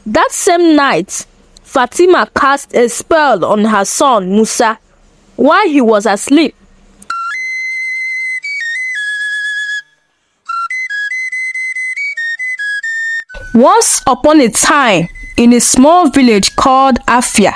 That same night, Fatima cast a spell on her son Musa while he was asleep. Once upon a time, in a small village called Afia,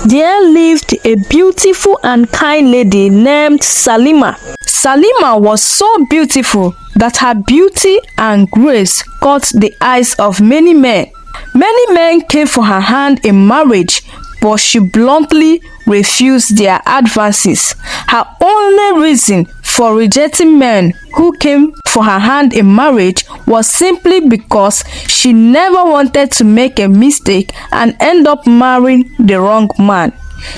there lived a beautiful and kind lady named Salima. Salima was so beautiful that her beauty and grace caught the eyes of many men. Many men came for her hand in marriage, but she bluntly refused their advances. Her only reason for rejecting men who came for her hand in marriage was simply because she never wanted to make a mistake and end up marrying the wrong man.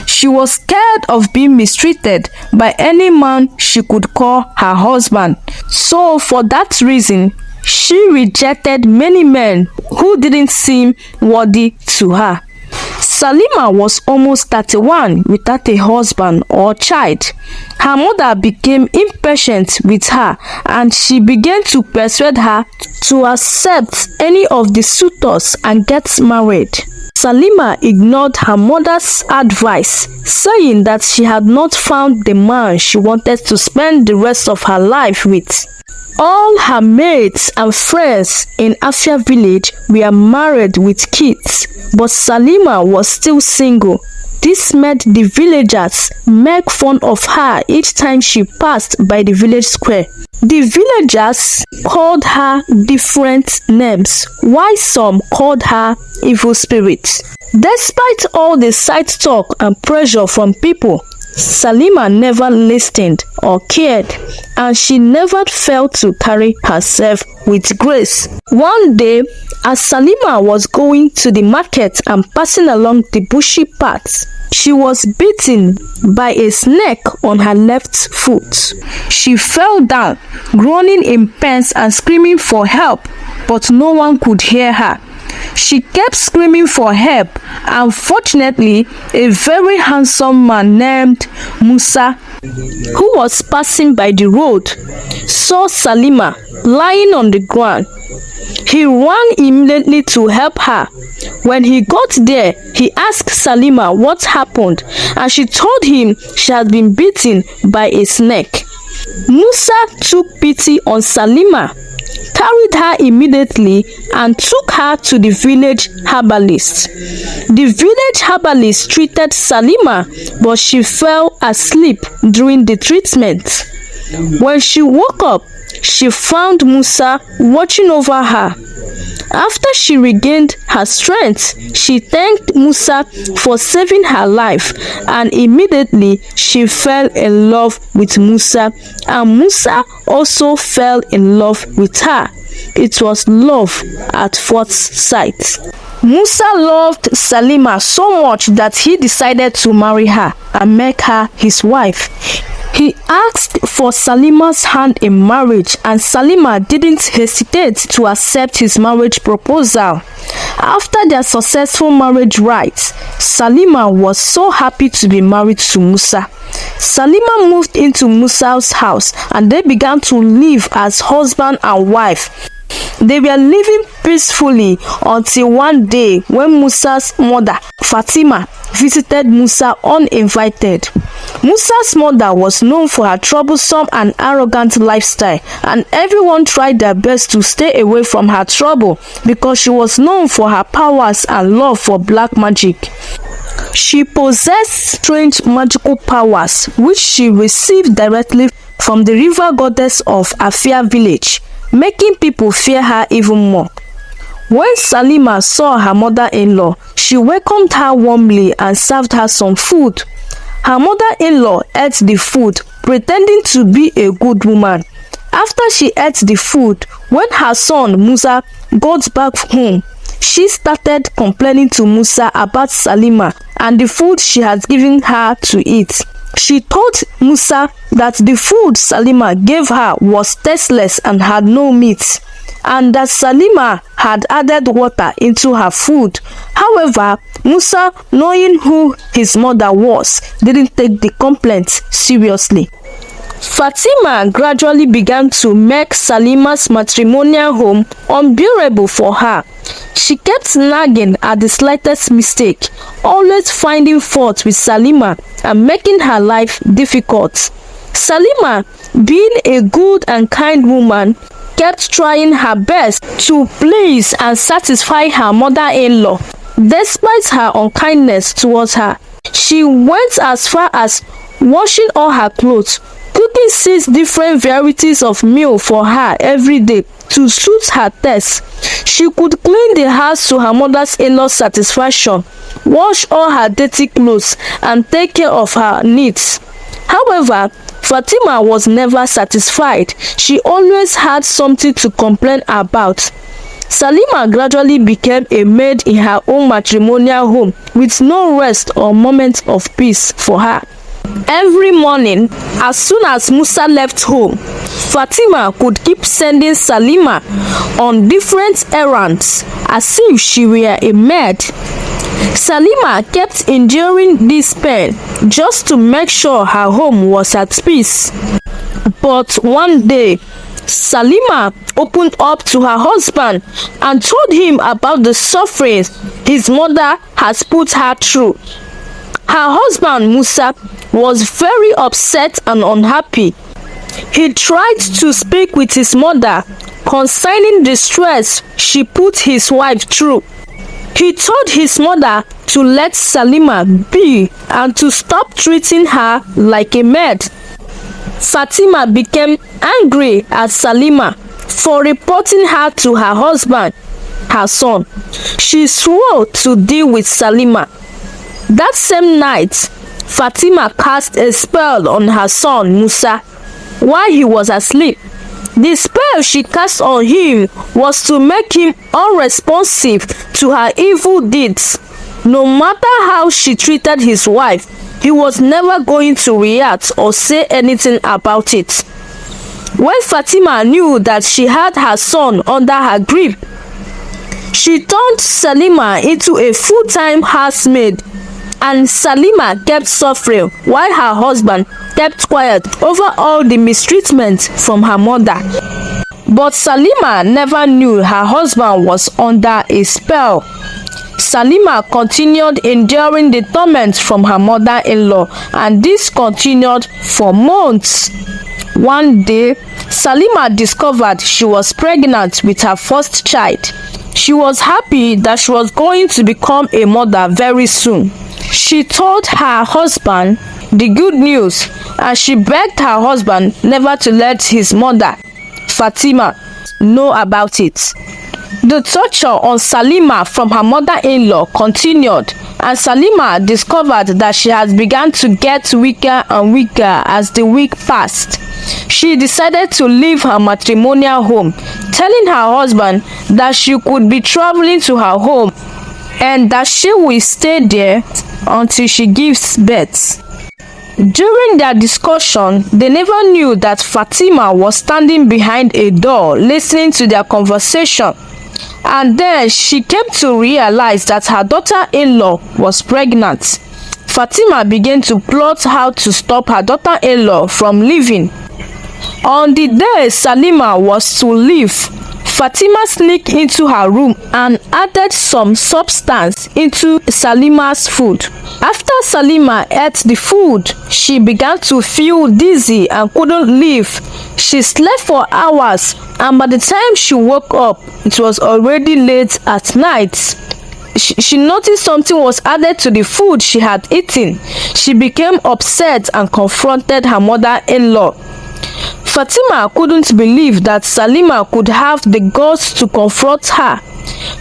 She was scared of being mistreated by any man she could call her husband. So for that reason, she rejected many men who didn't seem worthy to her. Salima was almost 31 without a husband or child. Her mother became impatient with her and she began to persuade her to accept any of the suitors and get married. Salima ignored her mother's advice, saying that she had not found the man she wanted to spend the rest of her life with. All her mates and friends in Afia village were married with kids, but Salima was still single. This made the villagers make fun of her each time she passed by the village square. The villagers called her different names, while some called her evil spirit. Despite all the side talk and pressure from people, Salima never listened or cared, and she never failed to carry herself with grace. One day, as Salima was going to the market and passing along the bushy path, she was bitten by a snake on her left foot. She fell down, groaning in pain and screaming for help, but no one could hear her. She kept screaming for help, and fortunately, a very handsome man named Musa, who was passing by the road, saw Salima lying on the ground. He ran immediately to help her. When he got there, he asked Salima what happened, and she told him she had been bitten by a snake. Musa took pity on Salima, carried her immediately and took her to the village herbalist. The village herbalist treated Salima, but she fell asleep during the treatment. When she woke up, she found Musa watching over her. After she regained her strength, she thanked Musa for saving her life, and immediately she fell in love with Musa, and Musa also fell in love with her. It was love at first sight. Musa loved Salima so much that he decided to marry her and make her his wife. He asked for Salima's hand in marriage, and Salima didn't hesitate to accept his marriage proposal. After their successful marriage rites, Salima was so happy to be married to Musa. Salima moved into Musa's house and they began to live as husband and wife. They were living peacefully until one day when Musa's mother, Fatima, visited Musa uninvited. Musa's mother was known for her troublesome and arrogant lifestyle, and everyone tried their best to stay away from her trouble because she was known for her powers and love for black magic. She possessed strange magical powers which she received directly from the river goddess of Afia village, making people fear her even more. When Salima saw her mother-in-law, she welcomed her warmly and served her some food. Her mother-in-law ate the food, pretending to be a good woman. After she ate the food, when her son Musa got back home, she started complaining to Musa about Salima and the food she had given her to eat. She told Musa that the food Salima gave her was tasteless and had no meat, and that Salima had added water into her food. However, Musa, knowing who his mother was, didn't take the complaint seriously. Fatima gradually began to make Salima's matrimonial home unbearable for her. She kept nagging at the slightest mistake, always finding fault with Salima and making her life difficult. Salima, being a good and kind woman, kept trying her best to please and satisfy her mother-in-law. Despite her unkindness towards her, she went as far as washing all her clothes, cooking 6 different varieties of meal for her every day to suit her taste. She could clean the house to her mother-in-law's satisfaction, wash all her dirty clothes, and take care of her needs. However, Fatima was never satisfied. She always had something to complain about. Salima gradually became a maid in her own matrimonial home, with no rest or moment of peace for her. Every morning, as soon as Musa left home, Fatima could keep sending Salima on different errands as if she were a maid. Salima kept enduring this pain just to make sure her home was at peace. But one day, Salima opened up to her husband and told him about the suffering his mother has put her through. Her husband Musa was very upset and unhappy. He tried to speak with his mother concerning the stress she put his wife through. He told his mother to let Salima be and to stop treating her like a maid. Fatima became angry at Salima for reporting her to her husband, her son. She swore to deal with Salima. That same night, Fatima cast a spell on her son Musa while he was asleep. The spell she cast on him was to make him unresponsive to her evil deeds. No matter how she treated his wife, he was never going to react or say anything about it. When Fatima knew that she had her son under her grip, she turned Salima into a full-time housemaid, and Salima kept suffering while her husband kept quiet over all the mistreatment from her mother. But Salima never knew her husband was under a spell. Salima continued enduring the torment from her mother-in-law, and this continued for months. One day, Salima discovered she was pregnant with her first child. She was happy that she was going to become a mother very soon. She told her husband the good news, and she begged her husband never to let his mother, Fatima, know about it. The torture on Salima from her mother-in-law continued, and Salima discovered that she has begun to get weaker and weaker as the week passed. She decided to leave her matrimonial home, telling her husband that she could be traveling to her home and that she will stay there until she gives birth. During their discussion, they never knew that Fatima was standing behind a door listening to their conversation. And then she came to realize that her daughter-in-law was pregnant. Fatima began to plot how to stop her daughter-in-law from leaving. On the day Salima was to leave, Fatima sneaked into her room and added some substance into Salima's food. After Salima ate the food, she began to feel dizzy and couldn't leave. She slept for hours, and by the time she woke up, it was already late at night. She noticed something was added to the food she had eaten. She became upset and confronted her mother-in-law. Fatima couldn't believe that Salima could have the guts to confront her.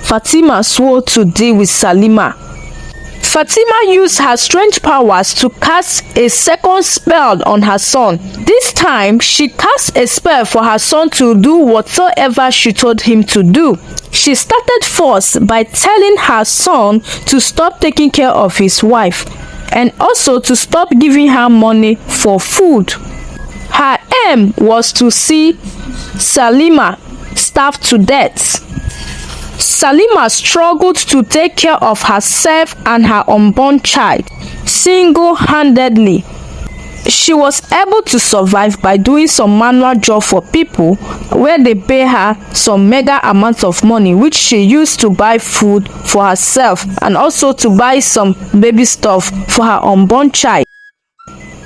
Fatima swore to deal with Salima. Fatima used her strange powers to cast a second spell on her son. This time, she cast a spell for her son to do whatsoever she told him to do. She started first by telling her son to stop taking care of his wife and also to stop giving her money for food. Her aim was to see Salima starve to death. Salima struggled to take care of herself and her unborn child single-handedly. She was able to survive by doing some manual job for people where they pay her some mega amounts of money, which she used to buy food for herself and also to buy some baby stuff for her unborn child.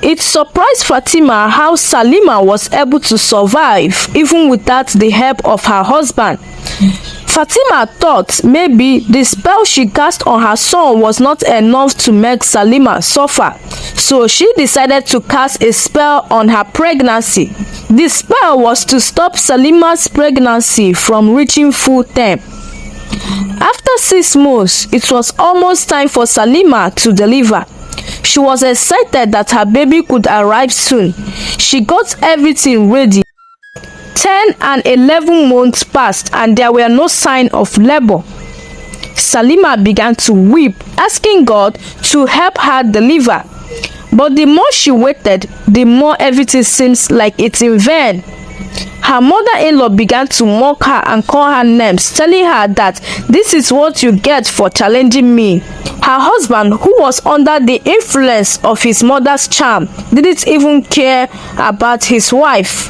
It surprised Fatima how Salima was able to survive even without the help of her husband. Fatima thought maybe the spell she cast on her son was not enough to make Salima suffer, so she decided to cast a spell on her pregnancy. The spell was to stop Salima's pregnancy from reaching full term. After 6 months, it was almost time for Salima to deliver. She was excited that her baby could arrive soon. She got everything ready. 10 and 11 months passed and there were no sign of labor. Salima began to weep, asking God to help her deliver. But the more she waited, the more everything seems like it's in vain. Her mother-in-law began to mock her and call her names, telling her that this is what you get for challenging me. Her husband, who was under the influence of his mother's charm, didn't even care about his wife.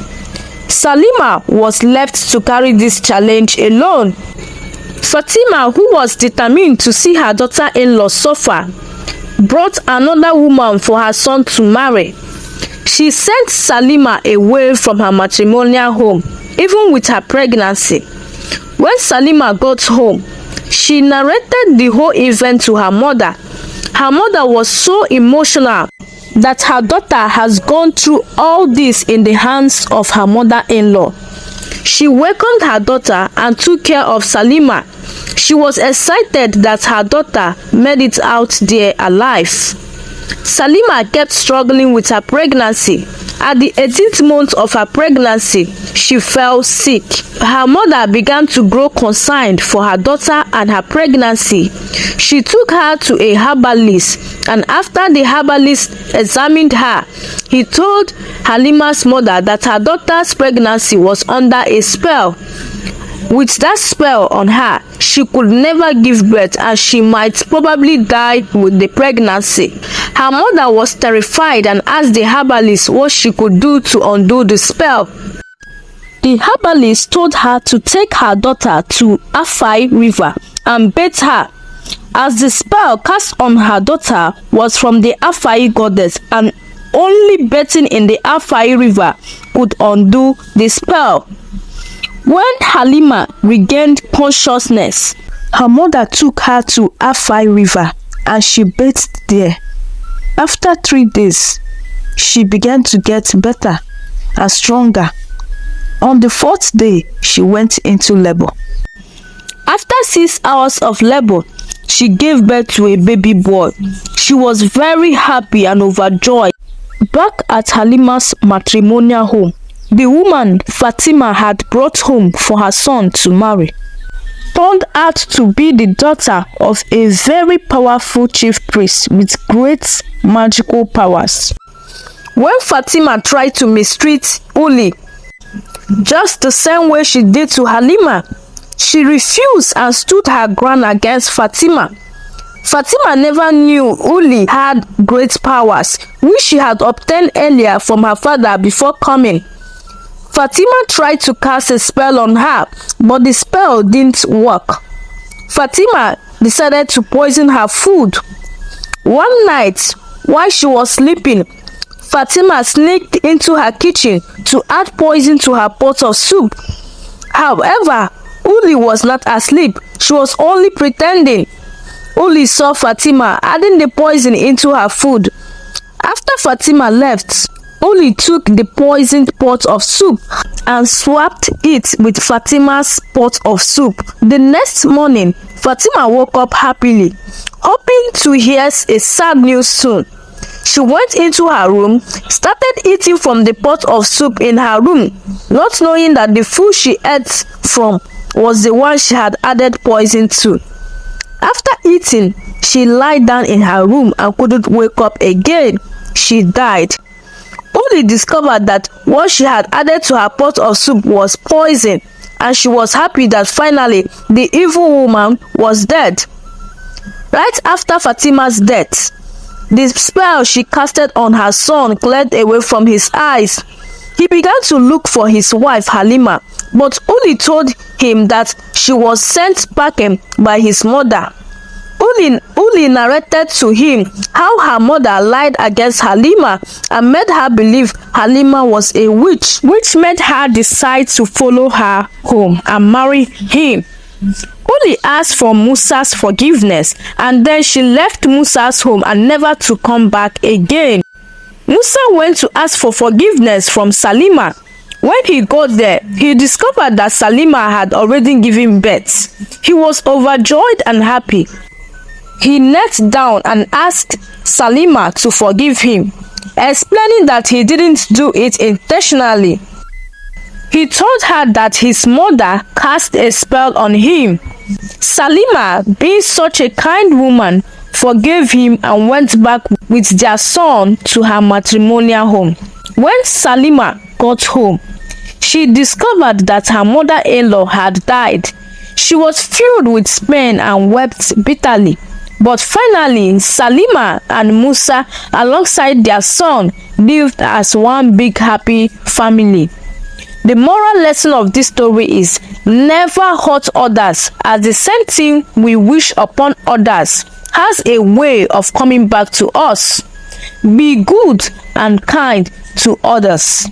Salima was left to carry this challenge alone. Fatima, who was determined to see her daughter-in-law suffer, brought another woman for her son to marry. She sent Salima away from her matrimonial home, even with her pregnancy. When Salima got home, she narrated the whole event to her mother. Her mother was so emotional that her daughter has gone through all this in the hands of her mother-in-law. She welcomed her daughter and took care of Salima. She was excited that her daughter made it out there alive. Salima kept struggling with her pregnancy. At the 18th month of her pregnancy, she fell sick. Her mother began to grow concerned for her daughter and her pregnancy. She took her to a herbalist, and after the herbalist examined her, he told Halima's mother that her daughter's pregnancy was under a spell. With that spell on her, she could never give birth and she might probably die with the pregnancy. Her mother was terrified and asked the herbalist what she could do to undo the spell. The herbalist told her to take her daughter to Afai River and bathe her, as the spell cast on her daughter was from the Afai goddess, and only bathing in the Afai River could undo the spell. When Halima regained consciousness, her mother took her to Afai River and she bathed there. After 3 days, she began to get better and stronger. On the 4th day, she went into labor. After 6 hours of labor, she gave birth to a baby boy. She was very happy and overjoyed. Back at Halima's matrimonial home, the woman Fatima had brought home for her son to marry turned out to be the daughter of a very powerful chief priest with great magical powers. When Fatima tried to mistreat Uli, just the same way she did to Halima, she refused and stood her ground against Fatima. Fatima never knew Uli had great powers, which she had obtained earlier from her father before coming. Fatima tried to cast a spell on her, but the spell didn't work. Fatima decided to poison her food. One night, while she was sleeping, Fatima sneaked into her kitchen to add poison to her pot of soup. However, Uli was not asleep. She was only pretending. Uli saw Fatima adding the poison into her food. After Fatima left, Uli took the poisoned pot of soup and swapped it with Fatima's pot of soup. The next morning, Fatima woke up happily, hoping to hear a sad news soon. She went into her room, started eating from the pot of soup in her room, not knowing that the food she ate from was the one she had added poison to. After eating, she lied down in her room and couldn't wake up again. She died. Uli discovered that what she had added to her pot of soup was poison, and she was happy that finally the evil woman was dead. Right after Fatima's death, The spell she casted on her son cleared away from his eyes. He began to look for his wife Halima, but Uli told him that she was sent packing by his mother. Uli narrated to him how her mother lied against Halima and made her believe Halima was a witch, which made her decide to follow her home and marry him. Uli asked for Musa's forgiveness, and then she left Musa's home and never to come back again. Musa went to ask for forgiveness from Salima. When he got there, he discovered that Salima had already given birth. He was overjoyed and happy. He knelt down and asked Salima to forgive him, explaining that he didn't do it intentionally. He told her that his mother cast a spell on him. Salima, being such a kind woman, forgave him and went back with their son to her matrimonial home. When Salima got home, she discovered that her mother-in-law had died. She was filled with pain and wept bitterly. But finally, Salima and Musa, alongside their son, lived as one big happy family. The moral lesson of this story is never hurt others, as the same thing we wish upon others has a way of coming back to us. Be good and kind to others.